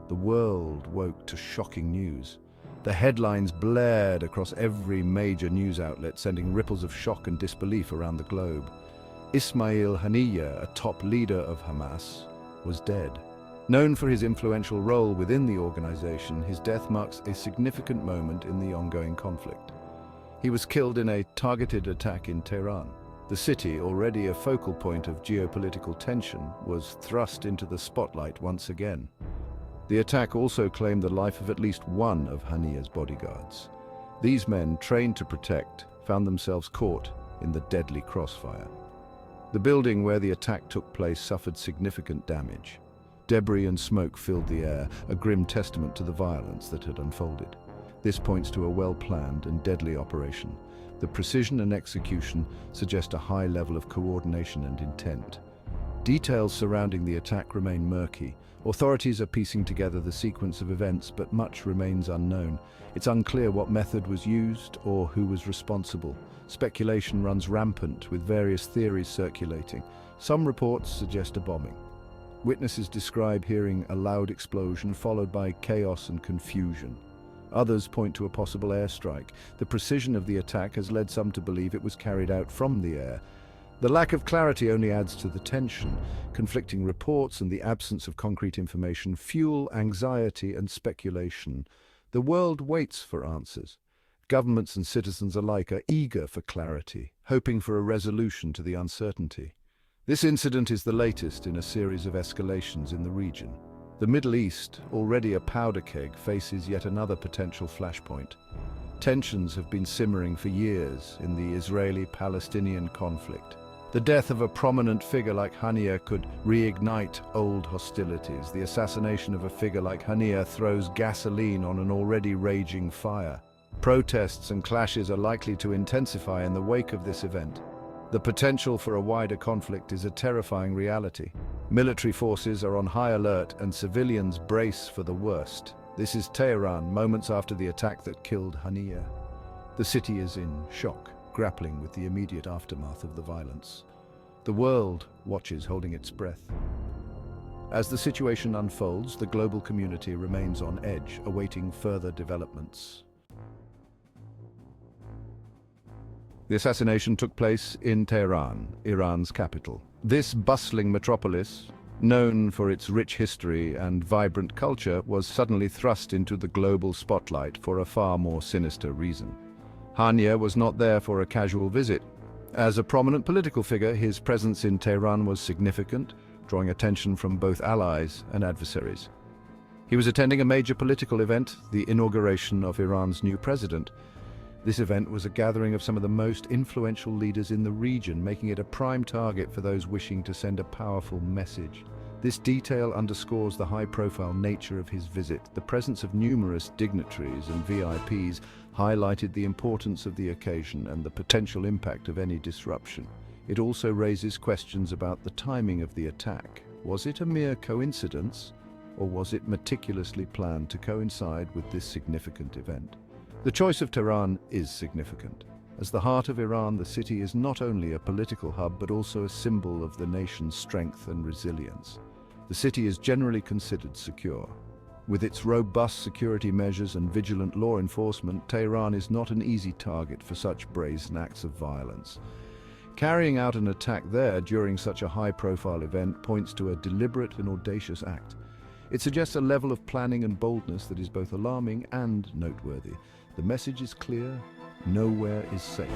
the world woke to shocking news. The headlines blared across every major news outlet, sending ripples of shock and disbelief around the globe. Ismail Haniyeh, a top leader of Hamas, was dead. Known for his influential role within the organization, his death marks a significant moment in the ongoing conflict. He was killed in a targeted attack in Tehran. The city, already a focal point of geopolitical tension, was thrust into the spotlight once again. The attack also claimed the life of at least one of Haniyeh's bodyguards. These men, trained to protect, found themselves caught in the deadly crossfire. The building where the attack took place suffered significant damage. Debris and smoke filled the air, a grim testament to the violence that had unfolded. This points to a well-planned and deadly operation. The precision and execution suggest a high level of coordination and intent. Details surrounding the attack remain murky. Authorities are piecing together the sequence of events, but much remains unknown. It's unclear what method was used or who was responsible. Speculation runs rampant, with various theories circulating. Some reports suggest a bombing. Witnesses describe hearing a loud explosion followed by chaos and confusion. Others point to a possible airstrike. The precision of the attack has led some to believe it was carried out from the air. The lack of clarity only adds to the tension. Conflicting reports and the absence of concrete information fuel anxiety and speculation. The world waits for answers. Governments and citizens alike are eager for clarity, hoping for a resolution to the uncertainty. This incident is the latest in a series of escalations in the region. The Middle East, already a powder keg, faces yet another potential flashpoint. Tensions have been simmering for years in the Israeli-Palestinian conflict. The death of a prominent figure like Haniyeh could reignite old hostilities. The assassination of a figure like Haniyeh throws gasoline on an already raging fire. Protests and clashes are likely to intensify in the wake of this event. The potential for a wider conflict is a terrifying reality. Military forces are on high alert and civilians brace for the worst. This is Tehran, moments after the attack that killed Haniyeh. The city is in shock, grappling with the immediate aftermath of the violence. The world watches, holding its breath. As the situation unfolds, the global community remains on edge, awaiting further developments. The assassination took place in Tehran, Iran's capital. This bustling metropolis, known for its rich history and vibrant culture, was suddenly thrust into the global spotlight for a far more sinister reason. Haniyeh was not there for a casual visit. As a prominent political figure, his presence in Tehran was significant, drawing attention from both allies and adversaries. He was attending a major political event, the inauguration of Iran's new president. This event was a gathering of some of the most influential leaders in the region, making it a prime target for those wishing to send a powerful message. This detail underscores the high-profile nature of his visit. The presence of numerous dignitaries and VIPs highlighted the importance of the occasion and the potential impact of any disruption. It also raises questions about the timing of the attack. Was it a mere coincidence, or was it meticulously planned to coincide with this significant event? The choice of Tehran is significant. As the heart of Iran, the city is not only a political hub but also a symbol of the nation's strength and resilience. The city is generally considered secure. With its robust security measures and vigilant law enforcement, Tehran is not an easy target for such brazen acts of violence. Carrying out an attack there during such a high-profile event points to a deliberate and audacious act. It suggests a level of planning and boldness that is both alarming and noteworthy. The message is clear: nowhere is safe.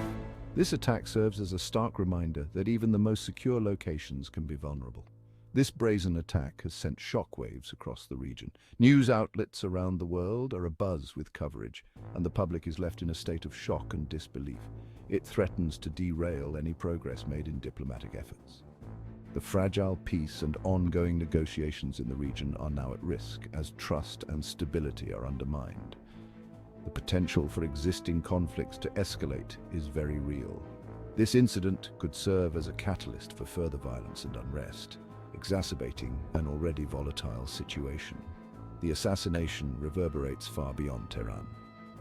This attack serves as a stark reminder that even the most secure locations can be vulnerable. This brazen attack has sent shockwaves across the region. News outlets around the world are abuzz with coverage, and the public is left in a state of shock and disbelief. It threatens to derail any progress made in diplomatic efforts. The fragile peace and ongoing negotiations in the region are now at risk as trust and stability are undermined. The potential for existing conflicts to escalate is very real. This incident could serve as a catalyst for further violence and unrest, exacerbating an already volatile situation. The assassination reverberates far beyond Tehran.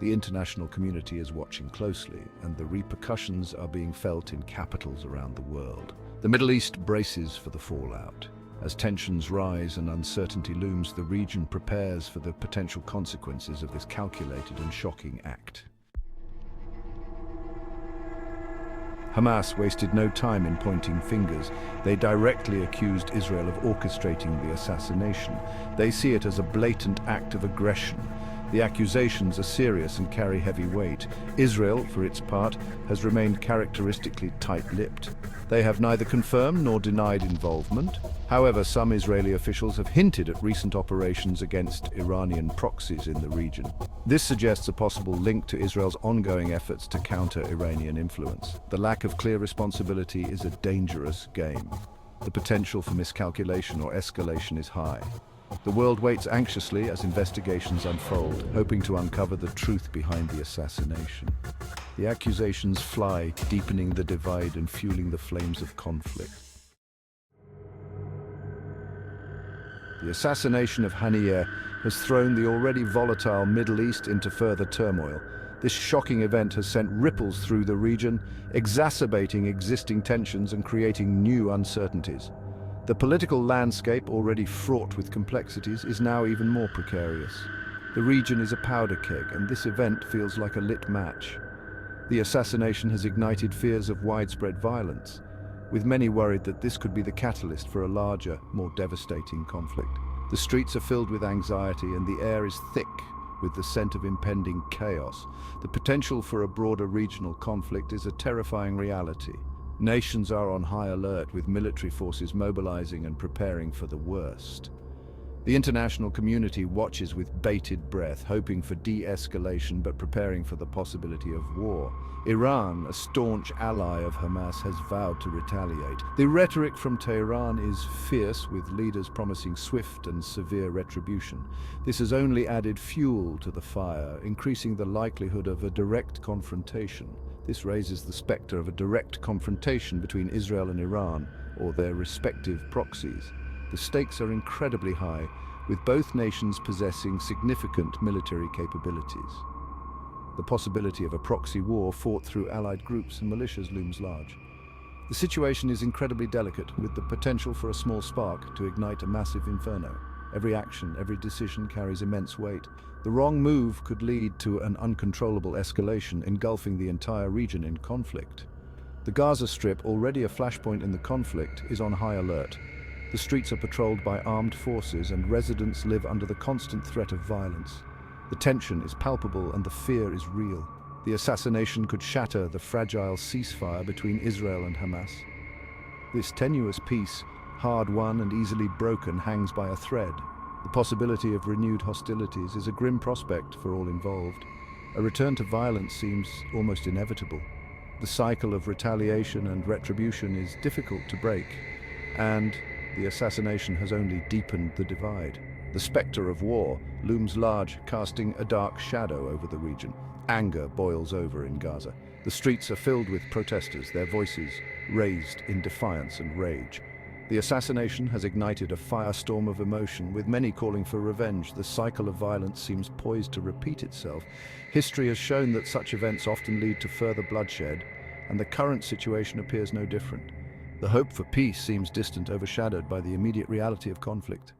The international community is watching closely, and the repercussions are being felt in capitals around the world. The Middle East braces for the fallout. As tensions rise and uncertainty looms, the region prepares for the potential consequences of this calculated and shocking act. Hamas wasted no time in pointing fingers. They directly accused Israel of orchestrating the assassination. They see it as a blatant act of aggression. The accusations are serious and carry heavy weight. Israel, for its part, has remained characteristically tight-lipped. They have neither confirmed nor denied involvement. However, some Israeli officials have hinted at recent operations against Iranian proxies in the region. This suggests a possible link to Israel's ongoing efforts to counter Iranian influence. The lack of clear responsibility is a dangerous game. The potential for miscalculation or escalation is high. The world waits anxiously as investigations unfold, hoping to uncover the truth behind the assassination. The accusations fly, deepening the divide and fueling the flames of conflict. The assassination of Haniyeh has thrown the already volatile Middle East into further turmoil. This shocking event has sent ripples through the region, exacerbating existing tensions and creating new uncertainties. The political landscape, already fraught with complexities, is now even more precarious. The region is a powder keg, and this event feels like a lit match. The assassination has ignited fears of widespread violence, with many worried that this could be the catalyst for a larger, more devastating conflict. The streets are filled with anxiety, and the air is thick with the scent of impending chaos. The potential for a broader regional conflict is a terrifying reality. Nations are on high alert, with military forces mobilizing and preparing for the worst. The international community watches with bated breath, hoping for de-escalation but preparing for the possibility of war. Iran, a staunch ally of Hamas, has vowed to retaliate. The rhetoric from Tehran is fierce, with leaders promising swift and severe retribution. This has only added fuel to the fire, increasing the likelihood of a direct confrontation. This raises the specter of a direct confrontation between Israel and Iran, or their respective proxies. The stakes are incredibly high, with both nations possessing significant military capabilities. The possibility of a proxy war fought through allied groups and militias looms large. The situation is incredibly delicate, with the potential for a small spark to ignite a massive inferno. Every action, every decision carries immense weight. The wrong move could lead to an uncontrollable escalation, engulfing the entire region in conflict. The Gaza Strip, already a flashpoint in the conflict, is on high alert. The streets are patrolled by armed forces, and residents live under the constant threat of violence. The tension is palpable and the fear is real. The assassination could shatter the fragile ceasefire between Israel and Hamas. This tenuous peace, hard-won and easily broken, hangs by a thread. The possibility of renewed hostilities is a grim prospect for all involved. A return to violence seems almost inevitable. The cycle of retaliation and retribution is difficult to break, and the assassination has only deepened the divide. The specter of war looms large, casting a dark shadow over the region. Anger boils over in Gaza. The streets are filled with protesters, their voices raised in defiance and rage. The assassination has ignited a firestorm of emotion, with many calling for revenge. The cycle of violence seems poised to repeat itself. History has shown that such events often lead to further bloodshed, and the current situation appears no different. The hope for peace seems distant, overshadowed by the immediate reality of conflict.